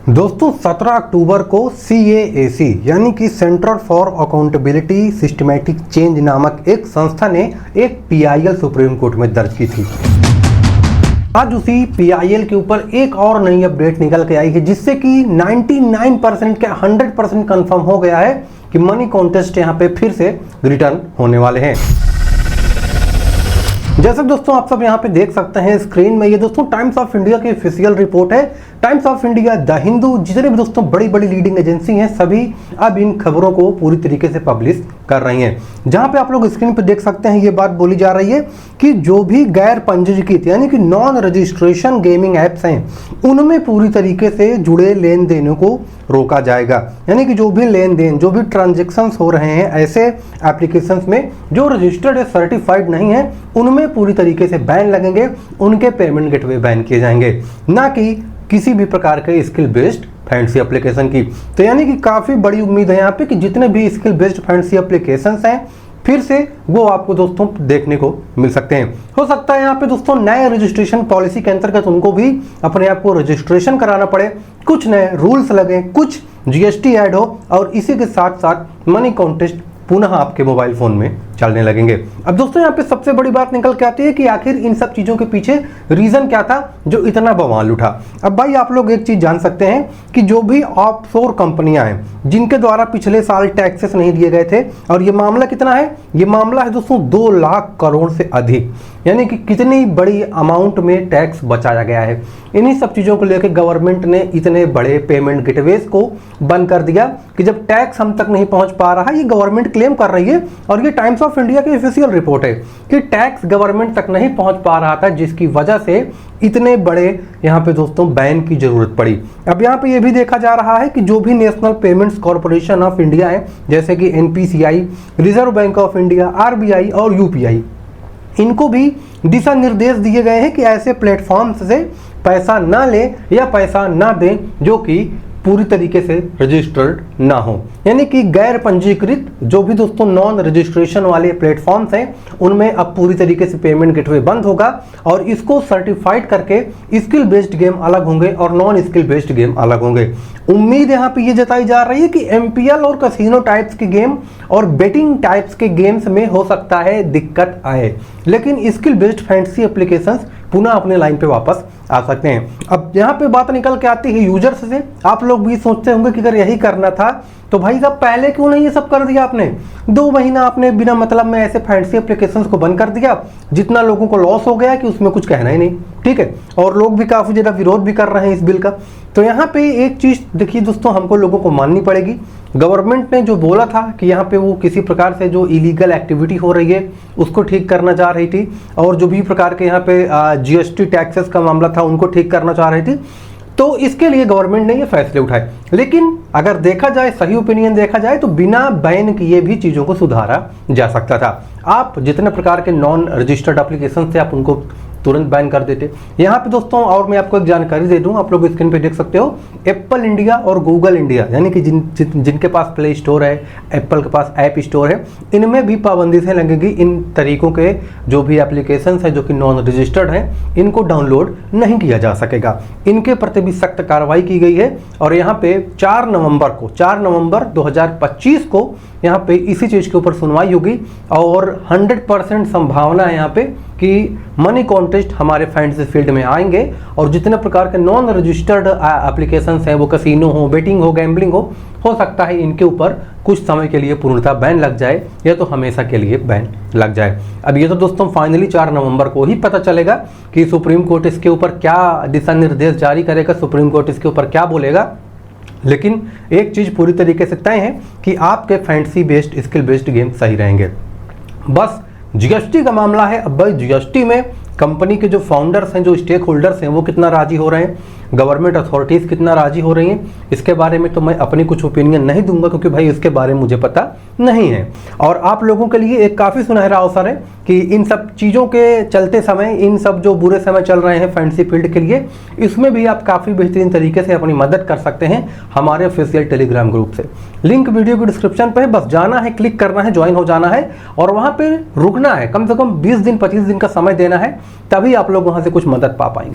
दोस्तों 17 अक्टूबर को CAAC यानी कि centre for accountability systematic change नामक एक संस्था ने एक PIL सुप्रीम कोर्ट में दर्ज की थी। आज उसी PIL के ऊपर एक और नई अपडेट निकल के आई है, जिससे कि 99% के 100% कंफर्म हो गया है कि मनी कॉन्टेस्ट यहाँ पे फिर से रिटर्न होने वाले हैं। जैसे दोस्तों आप सब यहाँ पे देख सकते हैं स्क्रीन में, ये दोस्तों टाइम्स ऑफ इंडिया की ऑफिशियल रिपोर्ट है। Times of India, the Hindu, जितने भी दोस्तों बड़ी बड़ी लीडिंग एजेंसी हैं, सभी अब इन खबरों को पूरी तरीके से पब्लिश कर रही हैं। जहां पे आप लोग स्क्रीन पे देख सकते हैं, ये बात बोली जा रही है कि जो भी गैर पंजीकृत यानी कि नॉन रजिस्ट्रेशन गेमिंग एप्स हैं, उनमें पूरी तरीके से जुड़े लेन देनों को रोका जाएगा। यानी कि जो भी लेन देन, जो भी ट्रांजेक्शन्स हो रहे हैं ऐसे एप्लीकेशंस में जो रजिस्टर्ड या सर्टिफाइड नहीं है, उनमें पूरी तरीके से बैन लगेंगे, उनके पेमेंट गेटवे बैन किए जाएंगे, ना कि किसी भी प्रकार के स्किल बेस्ड फैंसी एप्लीकेशन की। तो यानी कि काफ़ी बड़ी उम्मीद है यहाँ पे कि जितने भी स्किल बेस्ड फैंसी एप्लीकेशंस हैं, फिर से वो आपको दोस्तों देखने को मिल सकते हैं। हो सकता है यहाँ पे दोस्तों नए रजिस्ट्रेशन पॉलिसी के अंतर्गत उनको भी अपने आप को रजिस्ट्रेशन कराना पड़े, कुछ नए रूल्स लगे, कुछ GST ऐड हो, और इसी के साथ साथ मनी कॉन्टेस्ट पुनः आपके मोबाइल फ़ोन में चलने लगेंगे। अब दोस्तों यहाँ पे सबसे बड़ी बात निकल के आती है कि आखिर इन सब चीज़ों के पीछे रीज़न क्या था जो इतना बवाल उठा। अब भाई आप लोग एक चीज़ जान सकते हैं कि जो भी ऑफशोर कंपनियां हैं जिनके द्वारा पिछले साल टैक्सेस नहीं दिए गए थे, और ये मामला कितना है, ये मामला है दोस्तों 2 लाख करोड़ से अधिक, यानी कि कितनी बड़ी अमाउंट में टैक्स बचाया गया है। इन्हीं सब चीज़ों को लेकर गवर्नमेंट ने इतने बड़े पेमेंट गेटवेज को बंद कर दिया कि जब टैक्स हम तक नहीं पहुंच पा रहा, ये गवर्नमेंट क्लेम कर रही है, और ये टाइम्स ऑफ इंडिया की ऑफिशियल रिपोर्ट है कि टैक्स गवर्नमेंट तक नहीं पहुंच पा रहा था, जिसकी वजह से इतने बड़े यहाँ पे दोस्तों बैन की जरूरत पड़ी। अब यहाँ पे ये भी देखा जा रहा है कि जो भी national payments corporation of India है, जैसे कि NPCI, reserve bank of India, RBI और UPI, इनको भी दिशा निर्देश दिए गए हैं कि ऐसे प्लेटफॉर्म्स से पैसा ना ले या पैसा ना दें जो कि पूरी तरीके से रजिस्टर्ड ना हो। यानी कि गैर पंजीकृत जो भी दोस्तों नॉन रजिस्ट्रेशन वाले प्लेटफॉर्म्स हैं, उनमें अब पूरी तरीके से पेमेंट गेटवे बंद होगा, और इसको सर्टिफाइड करके स्किल बेस्ड गेम अलग होंगे और नॉन स्किल बेस्ड गेम अलग होंगे। उम्मीद यहाँ पे ये जताई जा रही है कि MPL और कैसीनो टाइप्स के गेम और बेटिंग टाइप्स के गेम्स में हो सकता है दिक्कत आए, लेकिन स्किल बेस्ड फैंसी एप्लीकेशंस पुनः अपने लाइन पे वापस आ सकते हैं। अब यहाँ पे बात निकल के आती है यूजर्स से। आप लोग भी सोचते होंगे कि अगर यही करना था तो भाई साहब पहले क्यों नहीं ये सब कर दिया आपने? 2 महीना आपने बिना मतलब में ऐसे फैंसी एप्लीकेशंस को बंद कर दिया, जितना लोगों को लॉस हो गया कि उसमें कुछ कहना ही नहीं, ठीक है। और लोग भी काफ़ी ज़्यादा विरोध भी कर रहे हैं इस बिल का। तो यहाँ पे एक चीज़ देखिए दोस्तों, हमको लोगों को माननी पड़ेगी। गवर्नमेंट ने जो बोला था कि यहाँ पे वो किसी प्रकार से जो इलीगल एक्टिविटी हो रही है उसको ठीक करना चाह रही थी, और जो भी प्रकार के यहाँ पे GST टैक्सेस का मामला था उनको ठीक करना चाह रही थी, तो इसके लिए गवर्नमेंट ने ये फैसले उठाए। लेकिन अगर देखा जाए, सही ओपिनियन देखा जाए, तो बिना बैन किए भी चीज़ों को सुधारा जा सकता था। आप जितने प्रकार के नॉन रजिस्टर्ड एप्लीकेशन थे आप उनको तुरंत बैन कर देते। यहाँ पे दोस्तों और मैं आपको एक जानकारी दे दूं, आप लोग स्क्रीन पे देख सकते हो, एप्पल इंडिया और गूगल इंडिया, यानी कि जिनके पास प्ले स्टोर है, एप्पल के पास ऐप स्टोर है, इनमें भी पाबंदी से लगेगी। इन तरीकों के जो भी एप्लीकेशंस हैं जो कि नॉन रजिस्टर्ड हैं, इनको डाउनलोड नहीं किया जा सकेगा। इनके प्रति भी सख्त कार्रवाई की गई है, और यहाँ पे 4 नवंबर 2025 को यहाँ पे इसी चीज़ के ऊपर सुनवाई होगी, और 100% संभावना है यहाँ पे कि मनी कॉन्टेस्ट हमारे फैंटेसी फील्ड में आएंगे, और जितने प्रकार के नॉन रजिस्टर्ड एप्लीकेशंस हैं, वो कैसीनो हो, बेटिंग हो, गैम्बलिंग हो सकता है इनके ऊपर कुछ समय के लिए पूर्णतः बैन लग जाए, या तो हमेशा के लिए बैन लग जाए। अब ये तो दोस्तों फाइनली 4 नवंबर को ही पता चलेगा कि सुप्रीम कोर्ट इसके ऊपर क्या दिशा निर्देश जारी करेगा, सुप्रीम कोर्ट इसके ऊपर क्या बोलेगा। लेकिन एक चीज़ पूरी तरीके से तय है कि आपके fantasy based skill based game सही रहेंगे। बस GST का मामला है। अब भाई GST में कंपनी के जो फाउंडर्स हैं, जो स्टेक होल्डर्स हैं, वो कितना राजी हो रहे हैं, गवर्नमेंट अथॉरिटीज़ कितना राजी हो रही हैं, इसके बारे में तो मैं अपनी कुछ ओपिनियन नहीं दूंगा, क्योंकि भाई इसके बारे में मुझे पता नहीं है। और आप लोगों के लिए एक काफ़ी सुनहरा अवसर है कि इन सब चीज़ों के चलते समय, इन सब जो बुरे समय चल रहे हैं फैंटेसी फील्ड के लिए, इसमें भी आप काफ़ी बेहतरीन तरीके से अपनी मदद कर सकते हैं हमारे ऑफिशियल टेलीग्राम ग्रुप से। लिंक वीडियो की डिस्क्रिप्शन पर है, बस जाना है, क्लिक करना है, ज्वाइन हो जाना है, और वहाँ पर रुकना है, कम से कम 20 दिन 25 दिन का समय देना है, तभी आप लोग वहाँ से कुछ मदद पा पाएंगे।